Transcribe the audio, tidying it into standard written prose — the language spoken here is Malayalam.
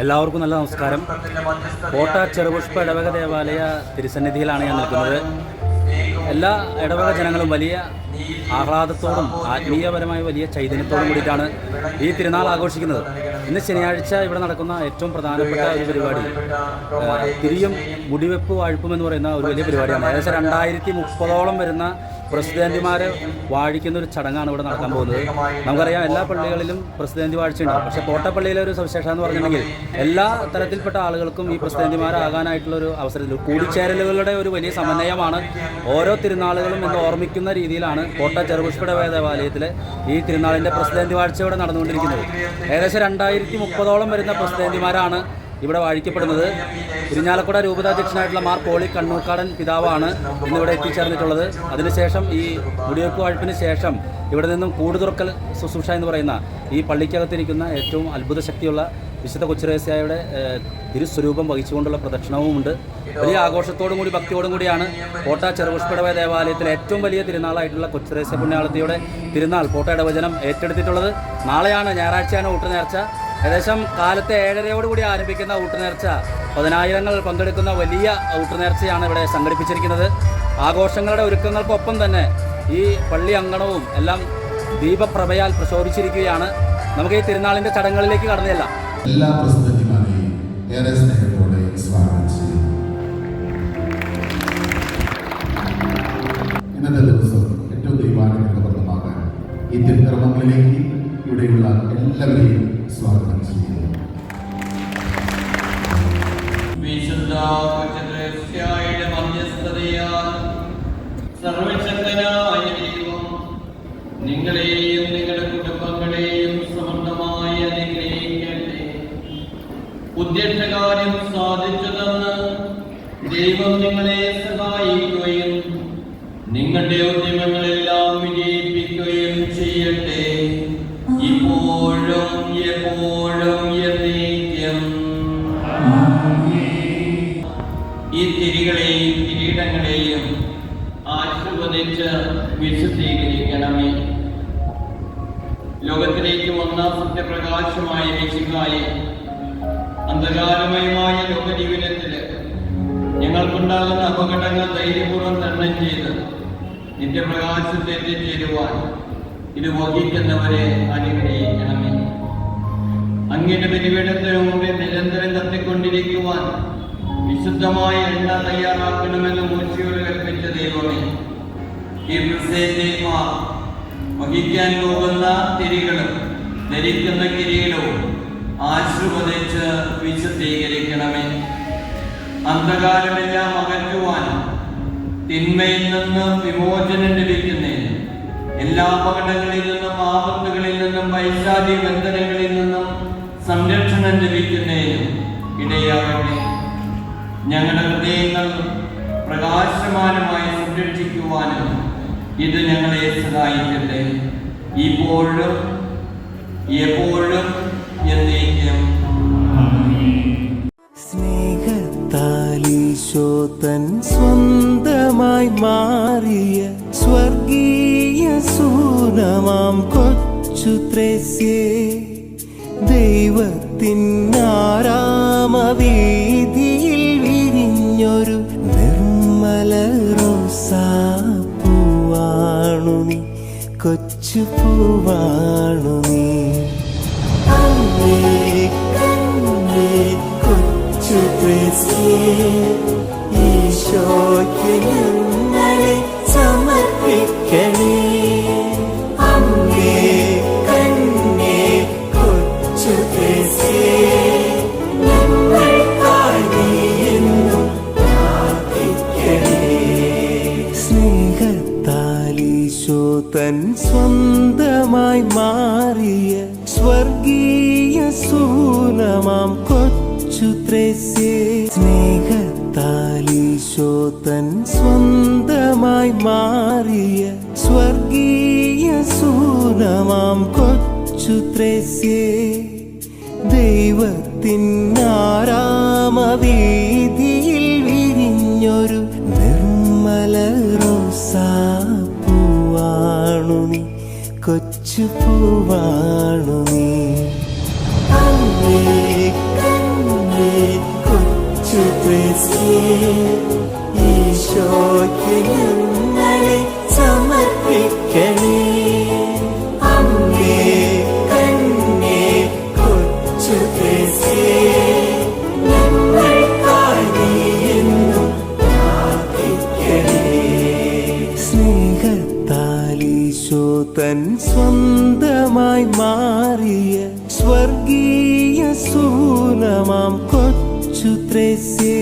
എല്ലാവർക്കും നല്ല നമസ്കാരം. കോട്ട ചെറുപുഷ്പ ഇടവക ദേവാലയ തിരുസന്നിധിയിലാണ് ഞാൻ നിൽക്കുന്നത്. എല്ലാ ഇടവക ജനങ്ങളും വലിയ ആഹ്ലാദത്തോടും ആത്മീയപരമായ വലിയ ചൈതന്യത്തോടും കൂടിയിട്ടാണ് ഈ തിരുനാൾ ആഘോഷിക്കുന്നത്. ഇന്ന് ശനിയാഴ്ച ഇവിടെ നടക്കുന്ന ഏറ്റവും പ്രധാനപ്പെട്ട ഒരു പരിപാടി തിരിയും മുടിവെപ്പ് വാഴ്പ്പും എന്ന് പറയുന്ന ഒരു വലിയ പരിപാടിയാണ്. ഏകദേശം 2030 വരുന്ന പ്രസിഡന്റുമാരെ വാഴിക്കുന്ന ഒരു ചടങ്ങാണ് ഇവിടെ നടക്കാൻ പോകുന്നത്. നമുക്കറിയാം, എല്ലാ പള്ളികളിലും പ്രസിഡന്റ് വാഴ്ചയുണ്ടാവും. പക്ഷേ കോട്ടപ്പള്ളിയിലെ ഒരു സവിശേഷത എന്ന് പറഞ്ഞിട്ടുണ്ടെങ്കിൽ എല്ലാ തരത്തിൽപ്പെട്ട ആളുകൾക്കും ഈ പ്രസിഡന്റുമാരാകാനായിട്ടുള്ള ഒരു അവസരത്തിൽ കൂടിച്ചേരലുകളുടെ ഒരു വലിയ സമന്വയമാണ് ഓരോ തിരുനാളുകളും എന്ന് ഓർമ്മിക്കുന്ന രീതിയിലാണ് കോട്ട ചെറുപുഷ്പ ദേവാലയത്തിലെ ഈ തിരുനാളിൻ്റെ പ്രസിഡന്റ് വാഴ്ച ഇവിടെ നടന്നുകൊണ്ടിരിക്കുന്നത്. ഏകദേശം 2030 വരുന്ന പ്രസിഡന്റുമാരാണ് ഇവിടെ വാഴിക്കപ്പെടുന്നത്. ഇരിഞ്ഞാലക്കുട രൂപതാധ്യക്ഷനായിട്ടുള്ള മാർ പോളി കണ്ണൂക്കാടൻ പിതാവാണ് ഇന്നിവിടെ എത്തിച്ചേർന്നിട്ടുള്ളത്. അതിനുശേഷം ഈ മുടിവെപ്പ് വാഴ്പ്പിന് ശേഷം ഇവിടെ നിന്നും കൂടുതുറക്കൽ ശുശ്രൂഷ എന്ന് പറയുന്ന ഈ പള്ളിക്കകത്തിരിക്കുന്ന ഏറ്റവും അത്ഭുത ശക്തിയുള്ള വിശുദ്ധ കൊച്ചുത്രേസ്യയുടെ തിരുസ്വരൂപം വഹിച്ചുകൊണ്ടുള്ള പ്രദക്ഷിണവുമുണ്ട്. വലിയ ആഘോഷത്തോടും കൂടി ഭക്തിയോടും കൂടിയാണ് കോട്ട ചെറുപുഷ്പ ദേവാലയത്തിലെ ഏറ്റവും വലിയ തിരുനാളായിട്ടുള്ള കൊച്ചുത്രേസ്യ പുണ്യാളത്തിയുടെ തിരുനാൾ കോട്ട ഇടവചനം ഏറ്റെടുത്തിട്ടുള്ളത്. നാളെയാണ്, ഞായറാഴ്ചയാണ് ഊട്ടുനേർച്ച. ഏകദേശം കാലത്തെ 7:30 ആരംഭിക്കുന്ന ഊട്ടുനേർച്ച 10,000 പങ്കെടുക്കുന്ന വലിയ ഊട്ടുനേർച്ചയാണ് ഇവിടെ സംഘടിപ്പിച്ചിരിക്കുന്നത്. ആഘോഷങ്ങളുടെ ഒരുക്കങ്ങൾക്കൊപ്പം തന്നെ ഈ പള്ളി അങ്കണവും എല്ലാം ദീപപ്രഭയാൽ പ്രശോഭിച്ചിരിക്കുകയാണ്. നമുക്ക് ഈ തിരുനാളിൻ്റെ ചടങ്ങുകളിലേക്ക് കടന്നില്ല. എല്ലാ പ്രസിദ്ധന്മാരെയും ഏറെ സ്നേഹത്തോടെ സ്വാഗതം ചെയ്യുന്നു. ഇന്നത്തെ ദിവസം ഏറ്റവും ദൈവാനുഗ്രഹപ്രദമാകാൻ ഈ തിരുക്കർമ്മങ്ങളിലേക്ക് ഇവിടെയുള്ള എല്ലാവരെയും സ്വാഗതം ചെയ്യുന്നു. വിശുദ്ധ കൊച്ചുത്രേസ്യയുടെ മധ്യസ്ഥതയാൽ സർവശക്തനായ ദൈവം നിങ്ങളെയും നിങ്ങളുടെ കുടുംബങ്ങളെയും സമൃദ്ധമായി അനുഗ്രഹിക്കട്ടെ. ഉദ്ദേശകാര്യം സാധിച്ചതെന്ന് ദൈവം നിങ്ങളെ സഹായിക്കുകയും നിങ്ങളുടെ ഉദ്യമങ്ങളെല്ലാം വിജയിപ്പിക്കുകയും ചെയ്യട്ടെ, ഇപ്പോഴും എപ്പോഴും എന്നേക്കും. ഈ തിരികളെയും കിരീടങ്ങളെയും ആശീർവദിച്ച് വിശുദ്ധീകരിക്കണമേ. ലോകത്തിലേക്ക് വന്ന സത്യപ്രകാശമായ മിശിഹായെ അന്ധകാരമയമായ ലോകജീവനത്തില് ഞങ്ങൾക്കുണ്ടാകുന്ന അപകടങ്ങൾ ധൈര്യപൂർവ്വം തരണം ചെയ്ത് നിത്യപ്രകാശത്തെ എത്തിച്ചേരുവാൻ ഇത് വഹിക്കുന്നവരെ അനുഗ്രഹിക്കണമേ. അങ്ങയുടെ ബലിപീഠത്തിന് മുമ്പിൽ നിരന്തരം കത്തിക്കൊണ്ടിരിക്കുവാൻ വിശുദ്ധമായ എണ്ണ തയ്യാറാക്കണമെന്ന് മൂശയോട് കൽപ്പിച്ച ദൈവമേ, ഈ പ്രസിദ്ധന്മാർ വഹിക്കാൻ പോകുന്ന തിരികളും ധരിക്കുന്ന കിരീടവും ആശീർവദിച്ച് വിശുദ്ധീകരിക്കണമേ. അന്ധകാരമെല്ലാം അകറ്റുവാനും തിന്മയിൽ നിന്ന് വിമോചനം ലഭിക്കുന്നതിനും എല്ലാ അപകടങ്ങളിൽ നിന്നും ആപത്തുകളിൽ നിന്നും പൈശാചിക ബന്ധനങ്ങളിൽ നിന്നും സംരക്ഷണം ലഭിക്കുന്നതിനും ഇടയാകട്ടെ. ഞങ്ങളുടെ ഹൃദയങ്ങൾ പ്രകാശമാനമായി സംരക്ഷിക്കുവാനും ഇത് ഞങ്ങളെ സഹായിക്കട്ടെ, ഇപ്പോഴും എപ്പോഴും എന്നേക്കും. സ്നേഹത്താലീശോ തൻ സ്വന്തമായി മാറിയ സ്വർഗീയ സൂനമാം കൊച്ചുത്രേസ്യേ, ദൈവത്തിനാരാമവീതിയിൽ വിരിഞ്ഞൊരു നിർമ്മല റോസാപ്പൂവാണു നീ, കൊച്ചു പൂവാണു നീ. കൊച്ചുത്രേസ്യേ, ഈശോയ്ക്ക് ഞങ്ങളെ സമർപ്പിക്കണേ. അമ്മേ കന്യേ കൊച്ചുത്രേസ്യേ, ഞങ്ങൾക്കായി നീ എന്നും പ്രാർത്ഥിക്കണേ. സ്നേഹത്താലീശോ തൻ സ്വന്തമായി മാറിയ സ്വർഗീയ സൂനമാം കൊച്ചുത്രേസ്യേ, സ്നേഹത്താലീശോ തൻ സ്വന്തമായി മാറിയ സ്വർഗീയ സൂനമാം കൊച്ചുത്രേസ്യേ, ദൈവത്തിനാരാമവീതിയിൽ വിരിഞ്ഞൊരു നിർമ്മല റോസാപ്പൂവാണു നീ, കൊച്ചു പൂവാണു നീ. അമ്മേ ഈശോയ്ക്ക് ഞങ്ങളെ സമർപ്പിക്കണേ. അമ്മേ കന്യേ കൊച്ചു ത്രേസ്യേ, ഞങ്ങൾക്കായി നീ എന്നും പ്രാർത്ഥിക്കണേ. സ്നേഹത്താൽ ഈശോ തൻ സ്വന്തമായി മാറിയ സ്വർഗീയ സൂനമാം കൊച്ചു ത്രേസ്യേ,